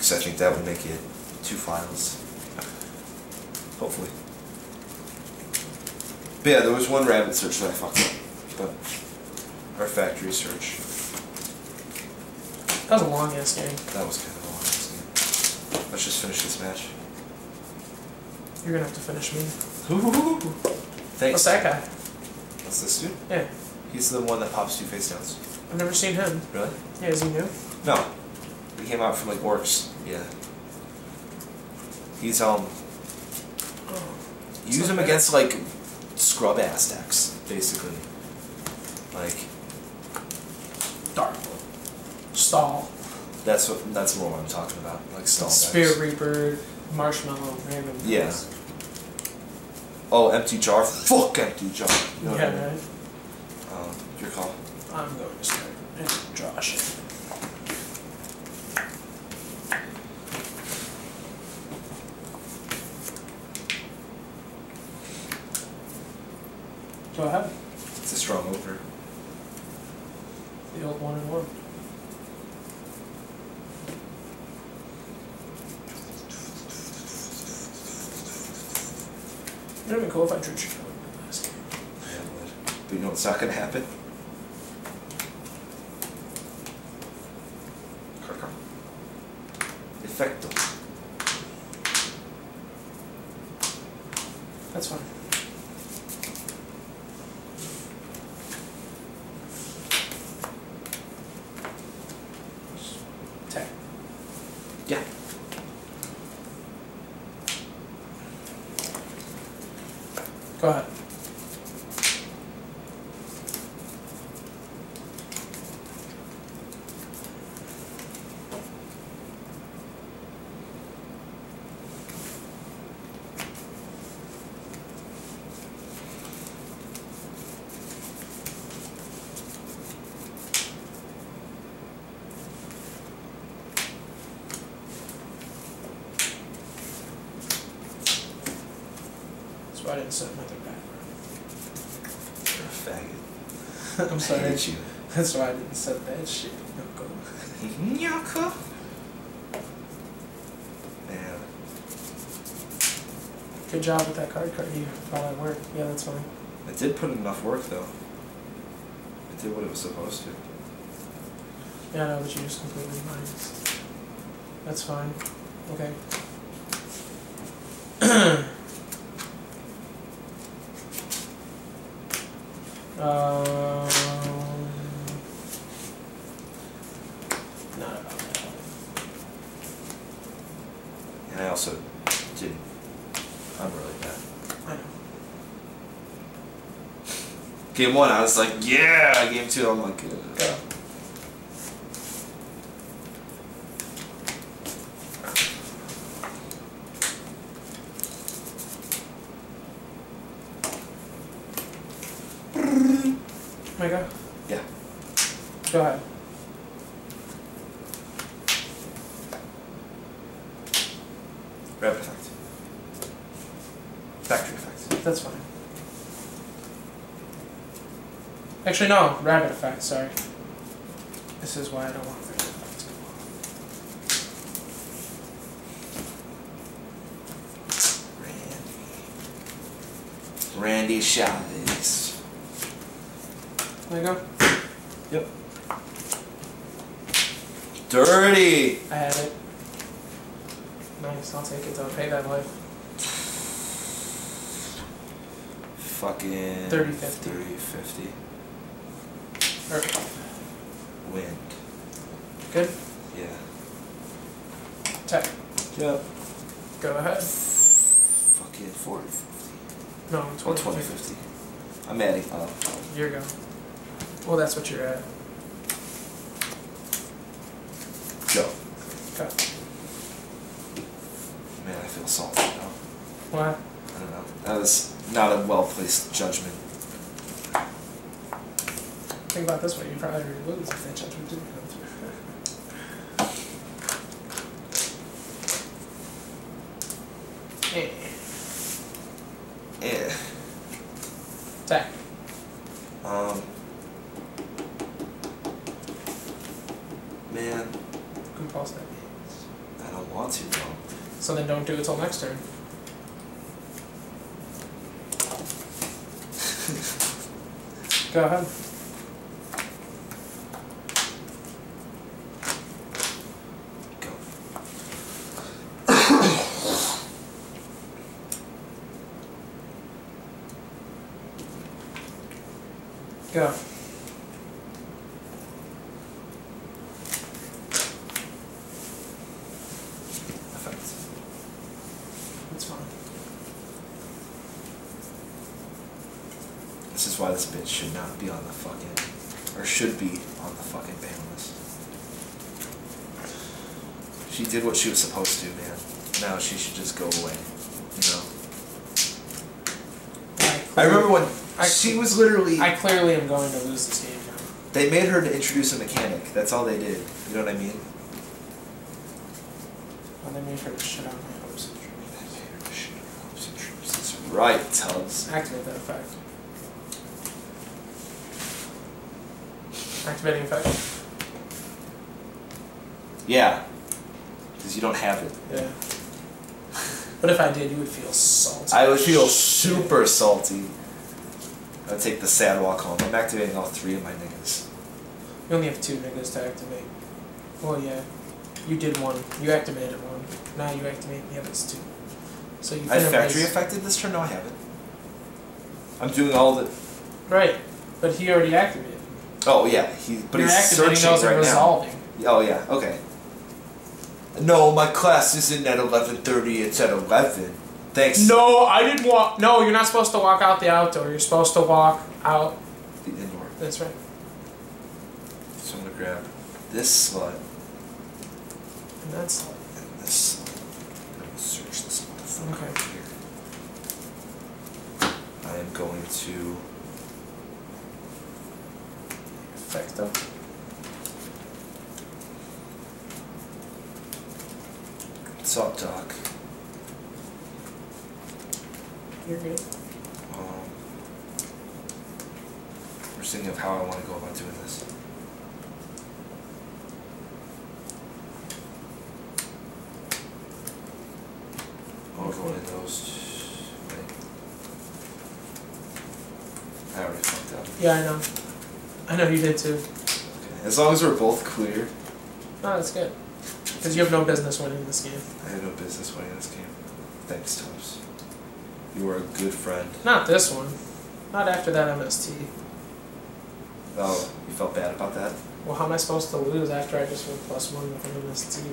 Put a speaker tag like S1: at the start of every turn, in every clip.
S1: Because I think that would make it 2 files. Hopefully. But yeah, there was one rabbit search that I fucked up. But our factory search.
S2: That was a long ass game.
S1: That was kind of a long ass game. Let's just finish this match.
S2: You're gonna have to finish me.
S1: Thanks.
S2: What's that guy?
S1: What's this dude?
S2: Yeah.
S1: He's the one that pops 2 face downs.
S2: I've never seen him.
S1: Really?
S2: Yeah, is he new?
S1: No. He came out from like Orcs. Yeah. He's use him against like scrub ass decks, basically. Like
S2: Dark. Stall.
S1: that's more what I'm talking about. Like stall decks.
S2: Spirit Reaper, Marshmallow, random.
S1: Yeah. Oh, empty jar. Fuck empty jar. You know
S2: Yeah,
S1: what I mean?
S2: right.
S1: Your call.
S2: I'm going to start and draw shit. Go ahead.
S1: It's a strong over.
S2: The old 1-1. It would have been cool if I drew Chicago in the last game.
S1: Yeah, it would. But you know what's not gonna happen? Effecto.
S2: That's fine. Tech.
S1: Yeah.
S2: Go ahead. That's why I didn't set another background.
S1: You're a faggot.
S2: I'm sorry.
S1: I hate you.
S2: That's why I didn't set that shit. Yoko.
S1: Nyaka. Man.
S2: Good job with that card you all that work. Yeah, that's fine.
S1: It did put in enough work though. It did what it was supposed to.
S2: Yeah, I know, but you just completely minus. That's fine. Okay. Not about that.
S1: And I also didn't. I'm really bad.
S2: I know.
S1: Game 1, I was like, yeah! Game 2, I'm like,
S2: Go. May I go?
S1: yeah.
S2: Go ahead.
S1: Rabbit effect. Factory effect.
S2: That's fine. Actually, no. Rabbit effect, sorry. This is why I don't want rabbit effects.
S1: Randy Chavez.
S2: There you go.
S1: Yep. Dirty!
S2: I had it. Nice, I'll take it though. Pay that life.
S1: Fucking
S2: 30-50.
S1: 30-50.
S2: Or,
S1: Wind.
S2: good?
S1: Yeah.
S2: Tech.
S1: Yep.
S2: Go ahead.
S1: Fucking 40-50.
S2: No,
S1: Or
S2: 20.
S1: 20-50. I'm adding up.
S2: Here you go. Well, that's what you're at.
S1: Go.
S2: Go.
S1: Man, I feel salty now.
S2: What?
S1: I don't know. That was not a well-placed judgment.
S2: Think about this way, you probably already lose if that judgment didn't come through.
S1: Yeah.
S2: Attack.
S1: Man,
S2: Good pulse that means.
S1: I don't want to, though.
S2: So then don't do it till next turn. Go ahead.
S1: Go.
S2: Go. That's fine.
S1: This is why this bitch should not be on the fucking, or should be on the fucking ban list. She did what she was supposed to, man. Now she should just go away, you know? I remember when she was literally...
S2: I clearly am going to lose this game now.
S1: They made her to introduce a mechanic. That's all they did. You know what I mean?
S2: Well, they made her to shit on my hopes and dreams.
S1: They made her to shit on her hopes and dreams. That's right, Tubbs.
S2: Activate that effect. Activating effect.
S1: Yeah. Because you don't have it.
S2: Yeah. But if I did, you would feel salty.
S1: I would feel super salty. I would take the sad walk home. I'm activating all 3 of my niggas.
S2: You only have 2 niggas to activate. Well, yeah. You did 1. You activated 1. Now you activate the others 2. So you
S1: I factory affected this turn? No, I haven't. I'm doing all the...
S2: Right. But he already activated.
S1: Oh, yeah. But
S2: You're
S1: he's
S2: activating
S1: searching
S2: those
S1: right
S2: and resolving.
S1: now. Oh, yeah. Okay. No, my class isn't at 11:30. It's at 11. Thanks.
S2: No, I didn't walk. No, you're not supposed to walk out the outdoor. You're supposed to walk out
S1: the indoor.
S2: That's right.
S1: So I'm going to grab this slut.
S2: And that slut.
S1: And this slut. I'm going to search this motherfucker
S2: Okay.
S1: here. I am going to...
S2: Effective.
S1: What's up, Doc?
S2: You're good.
S1: We're thinking of how I want to go about doing this. Oh, we're going in those. Wait. I already fucked up.
S2: Yeah, I know. I know you did too.
S1: Okay. As long as we're both clear.
S2: No, that's good. Because you have no business winning this game.
S1: I have no business winning this game. Thanks, Tubbs. You were a good friend.
S2: Not this one. Not after that MST.
S1: Oh, you felt bad about that?
S2: Well, how am I supposed to lose after I just went +1 with an MST?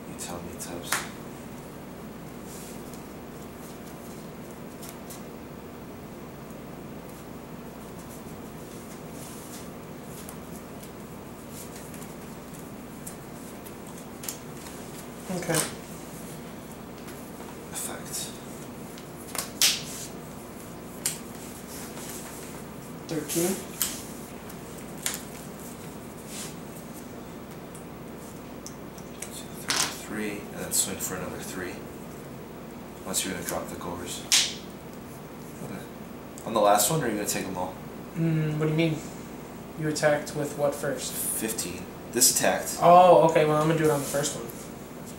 S1: You tell me, Tubbs.
S2: Okay.
S1: Effect.
S2: 13.
S1: Three, and then swing for another 3. Unless you're going to drop the gores. Okay. On the last one, or are you going to take them all?
S2: What do you mean? You attacked with what first?
S1: 15. This attacked.
S2: Oh, okay. Well, I'm going to do it on the first one.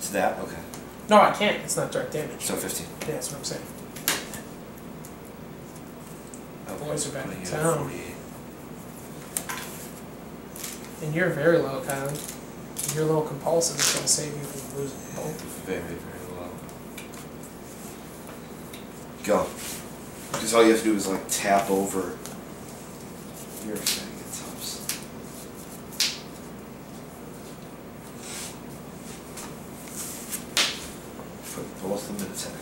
S1: To that? Okay.
S2: No, I can't. It's not direct damage.
S1: So 15.
S2: Yeah, that's what I'm saying.
S1: Okay.
S2: Boys are back
S1: Putting
S2: in
S1: you at
S2: town.
S1: 48.
S2: And you're very low, Kylie. Your little compulsive is going to save you from losing both.
S1: Very, very low. Go. Because all you have to do is like tap over your thing. It helps. Put both of them in attack mode.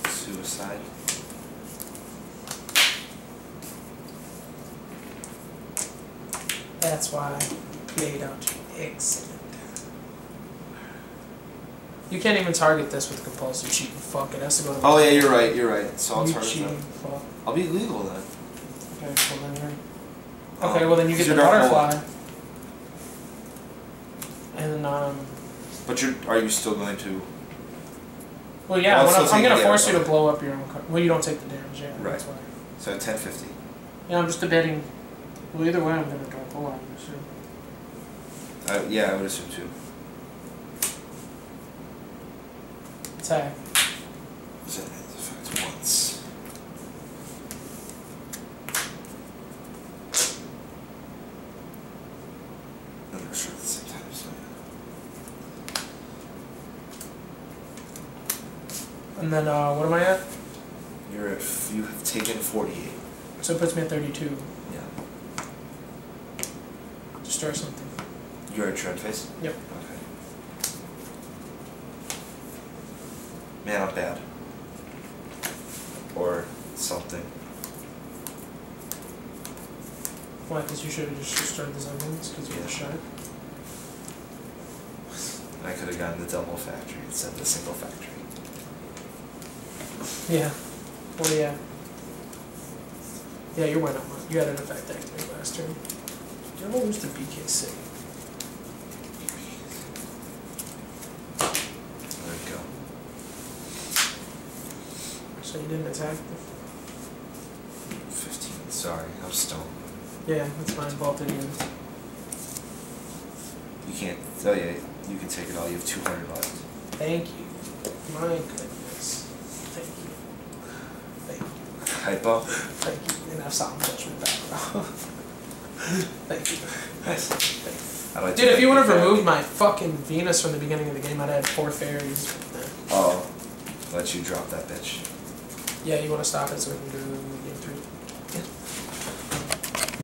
S1: Suicide.
S2: That's why you played out excellent. You can't even target this with compulsive cheat. Fuck, it has to go to the
S1: Oh yeah, you're right. You're right. So I'll
S2: you
S1: target
S2: cheating.
S1: that.
S2: Fuck.
S1: I'll be legal then.
S2: Okay, well then you're... Okay, well then you get
S1: you're
S2: the
S1: dark
S2: butterfly. And then,
S1: But are you still going to...
S2: Well, yeah,
S1: Well,
S2: I'm gonna force you to
S1: okay.
S2: blow up your own card. Well, you don't take the damage, yeah,
S1: Right.
S2: that's why.
S1: So 1050.
S2: Yeah, I'm just debating... Well, either way, I'm gonna draw pull out, I'm assuming.
S1: Yeah, I would assume too.
S2: Attack.
S1: Is that effect once? And they're sure at the same time, so yeah.
S2: And then, what am I at?
S1: You have taken 48.
S2: So it puts me at 32.
S1: Yeah.
S2: Destroy something.
S1: You're at trend phase?
S2: Yep.
S1: Okay. Man, I'm bad. Or something.
S2: Why? Because you should have just destroyed the Zemlins because you're a shark.
S1: I could have gotten the double factory instead of the single factory.
S2: Yeah. Well, yeah. Yeah, you're winning. You had an effect activate last turn. Do you ever lose to BKC?
S1: There we go.
S2: So you didn't attack?
S1: 15. Sorry, I'm stoned.
S2: Yeah, that's fine. Vaulted in.
S1: You can't. Oh yeah, you can take it all. You have 200 left.
S2: Thank you. My goodness. Thank you. Thank you.
S1: Hypo.
S2: Thank you. And have something judgment back, bro. Thank you.
S1: Nice.
S2: Thank
S1: How do I
S2: you.
S1: do
S2: Dude, if
S1: that?
S2: you would have removed my fucking Venus from the beginning of the game, I'd have 4 fairies.
S1: Oh, let you drop that bitch.
S2: Yeah, you want to stop it so we can do game 3.